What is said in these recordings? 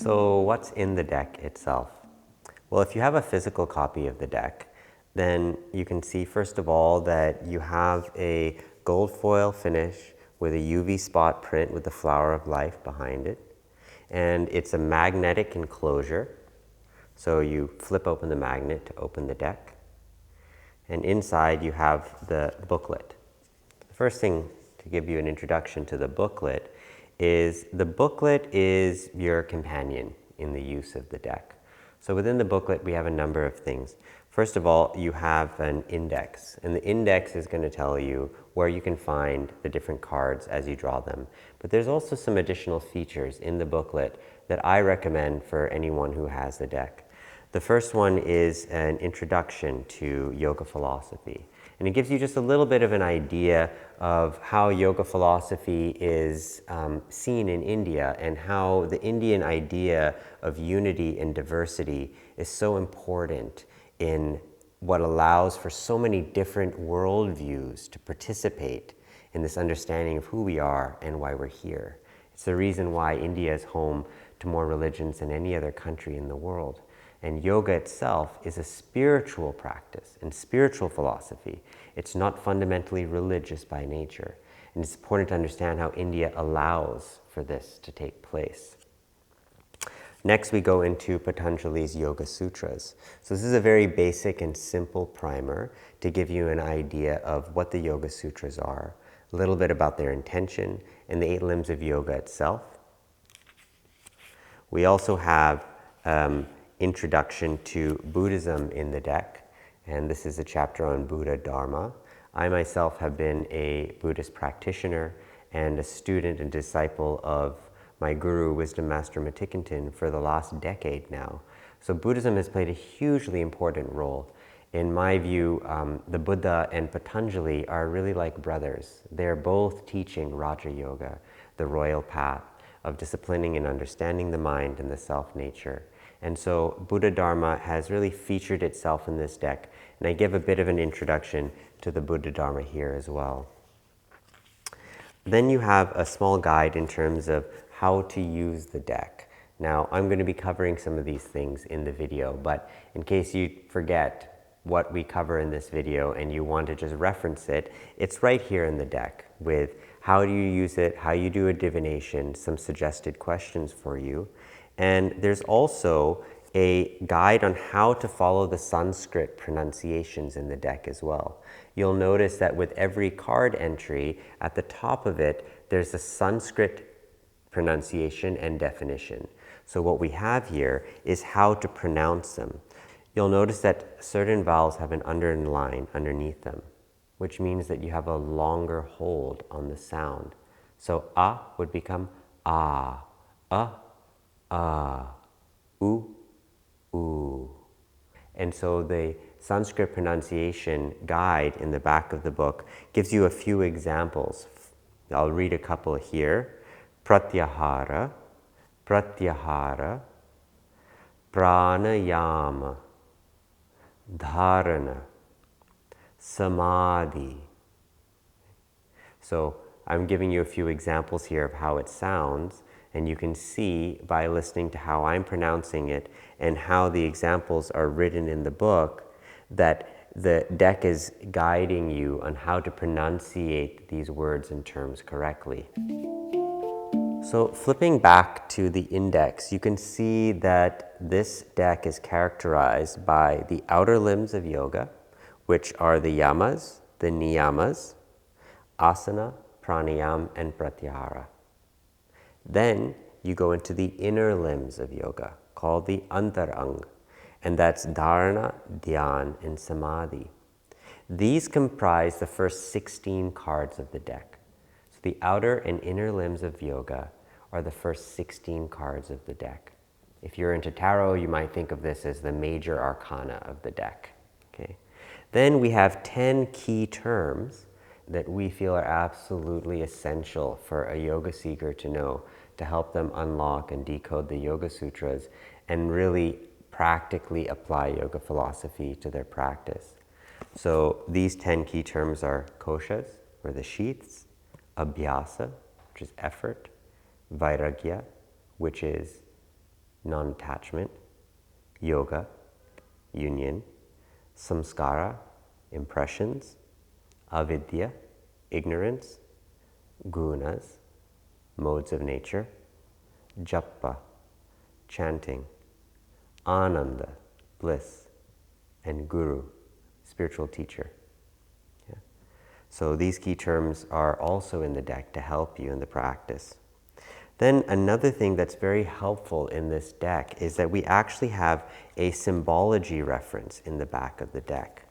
So what's in the deck itself? Well, if you have a physical copy of the deck, then you can see first of all that you have a gold foil finish with a UV spot print with the flower of life behind it. And it's a magnetic enclosure. So you flip open the magnet to open the deck. And inside you have the booklet. The first thing to give you an introduction to the booklet is your companion in the use of the deck. So within the booklet, we have a number of things. First of all, you have an index, and the index is going to tell you where you can find the different cards as you draw them. But there's also some additional features in the booklet that I recommend for anyone who has the deck. The first one is an introduction to yoga philosophy. And it gives you just a little bit of an idea of how yoga philosophy is seen in India and how the Indian idea of unity and diversity is so important in what allows for so many different worldviews to participate in this understanding of who we are and why we're here. It's the reason why India is home to more religions than any other country in the world. And yoga itself is a spiritual practice and spiritual philosophy. It's not fundamentally religious by nature. And it's important to understand how India allows for this to take place. Next, we go into Patanjali's Yoga Sutras. So this is a very basic and simple primer to give you an idea of what the Yoga Sutras are, a little bit about their intention, and the 8 limbs of yoga itself. We also have Introduction to Buddhism in the deck, and this is a chapter on Buddha Dharma. I myself have been a Buddhist practitioner and a student and disciple of my guru, Wisdom Master Matikantan, for the last decade now. So Buddhism has played a hugely important role. In my view, the Buddha and Patanjali are really like brothers. They're both teaching Raja Yoga, the royal path of disciplining and understanding the mind and the self-nature. And so Buddha Dharma has really featured itself in this deck, and I give a bit of an introduction to the Buddha Dharma here as well. Then you have a small guide in terms of how to use the deck. Now, I'm going to be covering some of these things in the video, but in case you forget what we cover in this video and you want to just reference it, it's right here in the deck with how do you use it, how you do a divination, some suggested questions for you. And there's also a guide on how to follow the Sanskrit pronunciations in the deck as well. You'll notice that with every card entry, at the top of it, there's a Sanskrit pronunciation and definition. So what we have here is how to pronounce them. You'll notice that certain vowels have an underline underneath them, which means that you have a longer hold on the sound. So a would become ah, oo, oo. And so the Sanskrit pronunciation guide in the back of the book gives you a few examples. I'll read a couple here. Pratyahara, pratyahara, pranayama, dharana, samadhi. So I'm giving you a few examples here of how it sounds, and you can see by listening to how I'm pronouncing it and how the examples are written in the book that the deck is guiding you on how to pronunciate these words and terms correctly. So flipping back to the index, you can see that this deck is characterized by the outer limbs of yoga, which are the yamas, the niyamas, asana, pranayama, and pratyahara. Then you go into the inner limbs of yoga, called the antaranga, and that's dharana, dhyan, and samadhi. These comprise the first 16 cards of the deck. So the outer and inner limbs of yoga are the first 16 cards of the deck. If you're into tarot, you might think of this as the major arcana of the deck. Okay? Then we have 10 key terms that we feel are absolutely essential for a yoga seeker to know to help them unlock and decode the Yoga Sutras and really practically apply yoga philosophy to their practice. So these 10 key terms are koshas, or the sheaths, abhyasa, which is effort, vairagya, which is non-attachment, yoga, union, samskara, impressions, avidya, ignorance, gunas, modes of nature, japa, chanting, ananda, bliss, and guru, spiritual teacher. Yeah. So these key terms are also in the deck to help you in the practice. Then another thing that's very helpful in this deck is that we actually have a symbology reference in the back of the deck.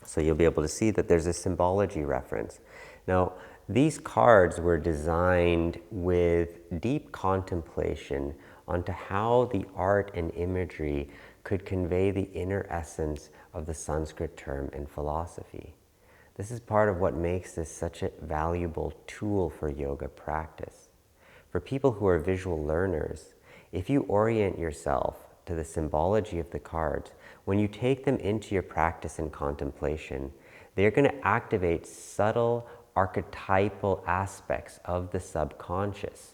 So you'll be able to see that there's a symbology reference. Now, these cards were designed with deep contemplation onto how the art and imagery could convey the inner essence of the Sanskrit term and philosophy. This is part of what makes this such a valuable tool for yoga practice. For people who are visual learners, if you orient yourself to the symbology of the cards, when you take them into your practice and contemplation, they're going to activate subtle archetypal aspects of the subconscious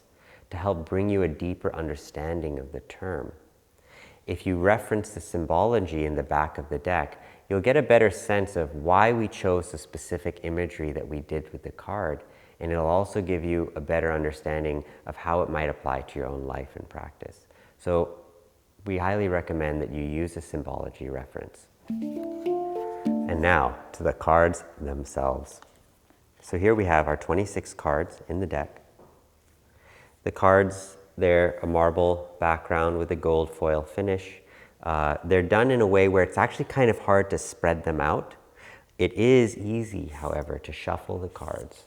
to help bring you a deeper understanding of the term. If you reference the symbology in the back of the deck, you'll get a better sense of why we chose the specific imagery that we did with the card, and it'll also give you a better understanding of how it might apply to your own life and practice. So we highly recommend that you use a symbology reference. And now to the cards themselves. So here we have our 26 cards in the deck. The cards, they're a marble background with a gold foil finish. They're done in a way where it's actually kind of hard to spread them out. It is easy, however, to shuffle the cards.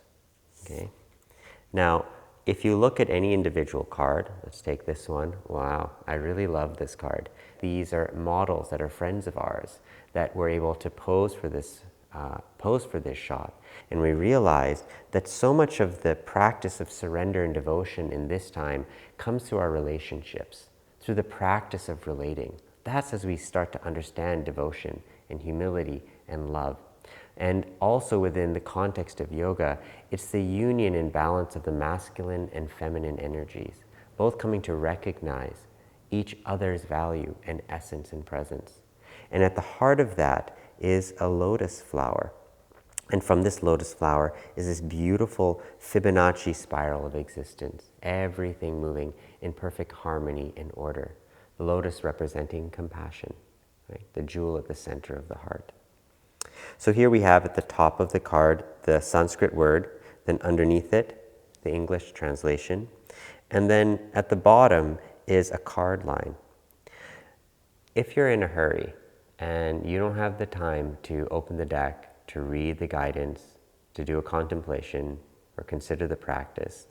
Okay. Now, if you look at any individual card, let's take this one. Wow, I really love this card. These are models that are friends of ours that were able to pose for this shot. And we realized that so much of the practice of surrender and devotion in this time comes through our relationships, through the practice of relating. That's as we start to understand devotion and humility and love. And also within the context of yoga, it's the union and balance of the masculine and feminine energies, both coming to recognize each other's value and essence and presence. And at the heart of that is a lotus flower. And from this lotus flower is this beautiful Fibonacci spiral of existence, everything moving in perfect harmony and order. The lotus representing compassion, right? The jewel at the center of the heart. So here we have at the top of the card the Sanskrit word, then underneath it, the English translation. And then at the bottom is a card line. If you're in a hurry and you don't have the time to open the deck, to read the guidance, to do a contemplation, or consider the practice,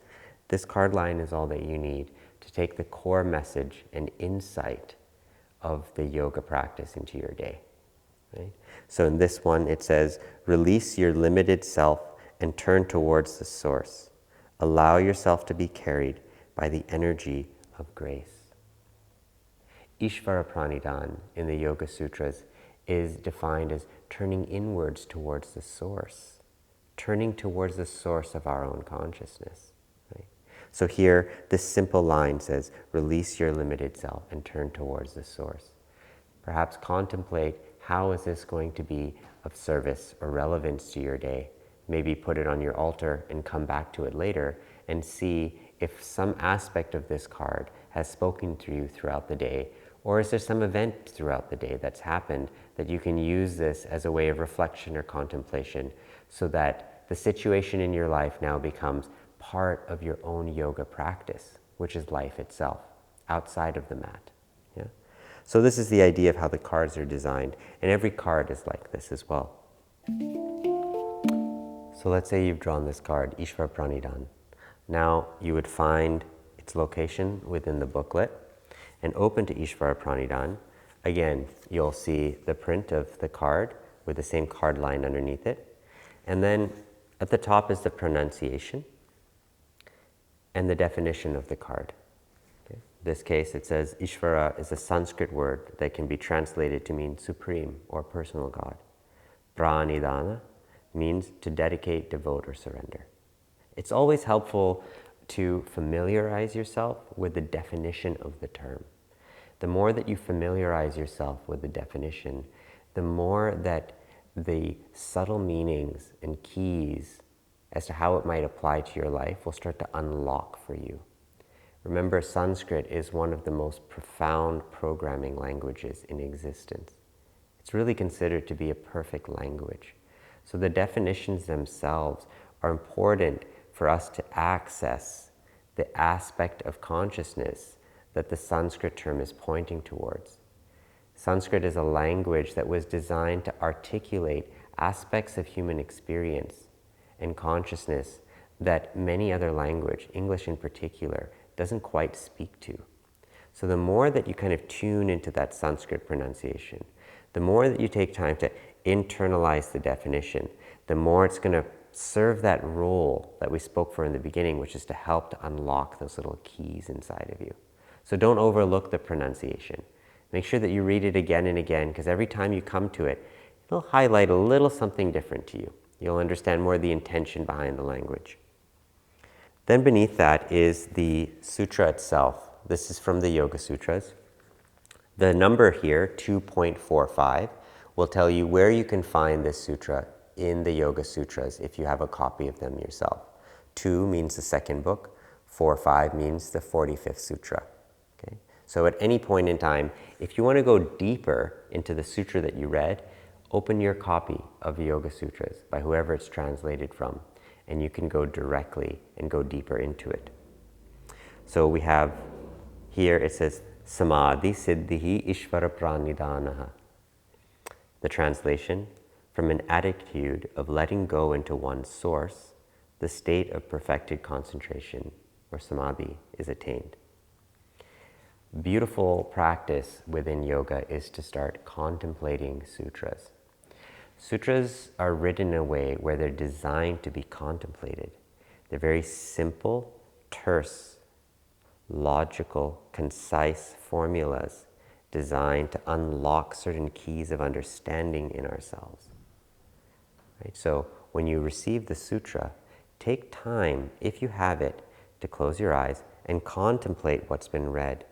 this card line is all that you need to take the core message and insight of the yoga practice into your day. Right? So in this one, it says, release your limited self and turn towards the source. Allow yourself to be carried by the energy of grace. Ishvara Pranidhan in the Yoga Sutras is defined as turning inwards towards the source, turning towards the source of our own consciousness. Right? So here, this simple line says, release your limited self and turn towards the source. Perhaps contemplate, how is this going to be of service or relevance to your day? Maybe put it on your altar and come back to it later and see if some aspect of this card has spoken to you throughout the day, or is there some event throughout the day that's happened that you can use this as a way of reflection or contemplation so that the situation in your life now becomes part of your own yoga practice, which is life itself, outside of the mat. Yeah? So this is the idea of how the cards are designed, and every card is like this as well. So let's say you've drawn this card, Ishvara Pranidhan. Now you would find its location within the booklet and open to Ishvara Pranidhan. Again, you'll see the print of the card with the same card line underneath it. And then at the top is the pronunciation and the definition of the card. Okay. In this case, it says Ishvara is a Sanskrit word that can be translated to mean supreme or personal God. Pranidhana means to dedicate, devote, or surrender. It's always helpful to familiarize yourself with the definition of the term. The more that you familiarize yourself with the definition, the more that the subtle meanings and keys as to how it might apply to your life will start to unlock for you. Remember, Sanskrit is one of the most profound programming languages in existence. It's really considered to be a perfect language. So the definitions themselves are important for us to access the aspect of consciousness that the Sanskrit term is pointing towards. Sanskrit is a language that was designed to articulate aspects of human experience and consciousness that many other language, English in particular, doesn't quite speak to. So the more that you kind of tune into that Sanskrit pronunciation, the more that you take time to internalize the definition, the more it's going to serve that role that we spoke for in the beginning, which is to help to unlock those little keys inside of you. So don't overlook the pronunciation. Make sure that you read it again and again, because every time you come to it, it'll highlight a little something different to you. You'll understand more of the intention behind the language. Then beneath that is the sutra itself. This is from the Yoga Sutras. The number here, 2.45, will tell you where you can find this sutra in the Yoga Sutras if you have a copy of them yourself. 2 means the second book, 4-5 means the 45th sutra. Okay? So at any point in time, if you want to go deeper into the sutra that you read, open your copy of the Yoga Sutras by whoever it's translated from, and you can go directly and go deeper into it. So we have here, it says, Samadhi Siddhihi Ishvara Pranidhanaha. The translation, from an attitude of letting go into one's source, the state of perfected concentration, or samadhi, is attained. Beautiful practice within yoga is to start contemplating sutras. Sutras are written in a way where they're designed to be contemplated. They're very simple, terse, logical, concise formulas designed to unlock certain keys of understanding in ourselves. Right? So when you receive the sutra, take time, if you have it, to close your eyes and contemplate what's been read.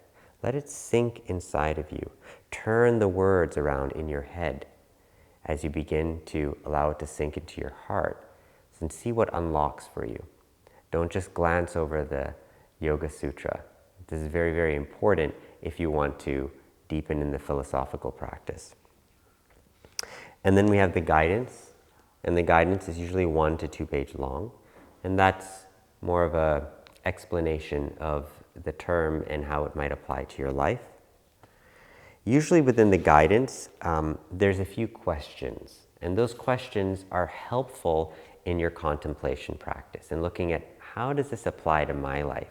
Let it sink inside of you. Turn the words around in your head as you begin to allow it to sink into your heart, and see what unlocks for you. Don't just glance over the Yoga Sutra. This is very, very important if you want to deepen in the philosophical practice. And then we have the guidance, and the guidance is usually 1 to 2 page long, and that's more of a explanation of the term and how it might apply to your life. Usually within the guidance, there's a few questions, and those questions are helpful in your contemplation practice and looking at how does this apply to my life.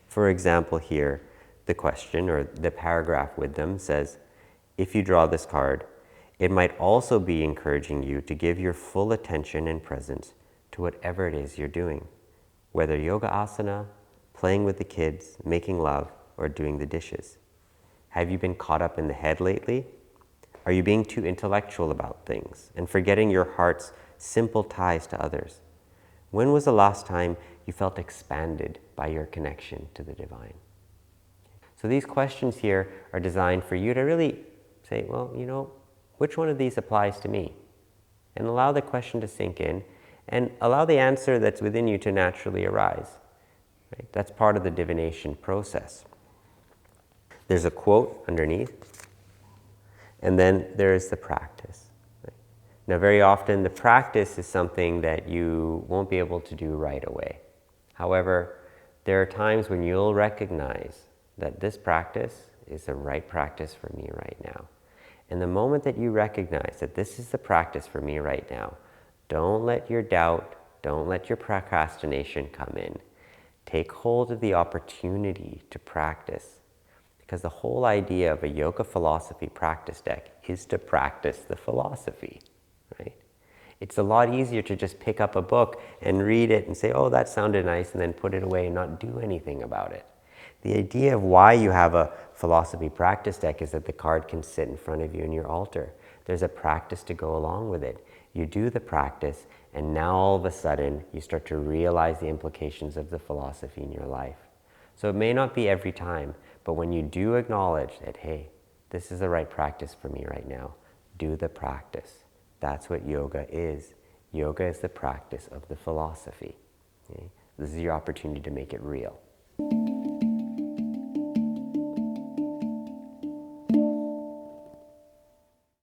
For example, here, the question or the paragraph with them says, if you draw this card, it might also be encouraging you to give your full attention and presence to whatever it is you're doing, whether yoga asana, playing with the kids, making love, or doing the dishes. Have you been caught up in the head lately? Are you being too intellectual about things and forgetting your heart's simple ties to others? When was the last time you felt expanded by your connection to the divine? So these questions here are designed for you to really say, well, you know, which one of these applies to me? And allow the question to sink in and allow the answer that's within you to naturally arise. Right? That's part of the divination process. There's a quote underneath, and then there's the practice. Right? Now, very often the practice is something that you won't be able to do right away. However, there are times when you'll recognize that this practice is the right practice for me right now. And the moment that you recognize that this is the practice for me right now, don't let your doubt, don't let your procrastination come in. Take hold of the opportunity to practice. Because the whole idea of a yoga philosophy practice deck is to practice the philosophy, right? It's a lot easier to just pick up a book and read it and say, oh, that sounded nice, and then put it away and not do anything about it. The idea of why you have a philosophy practice deck is that the card can sit in front of you in your altar. There's a practice to go along with it. You do the practice, And now all of a sudden, you start to realize the implications of the philosophy in your life. So it may not be every time, but when you do acknowledge that, hey, this is the right practice for me right now, do the practice. That's what yoga is. Yoga is the practice of the philosophy. Okay? This is your opportunity to make it real.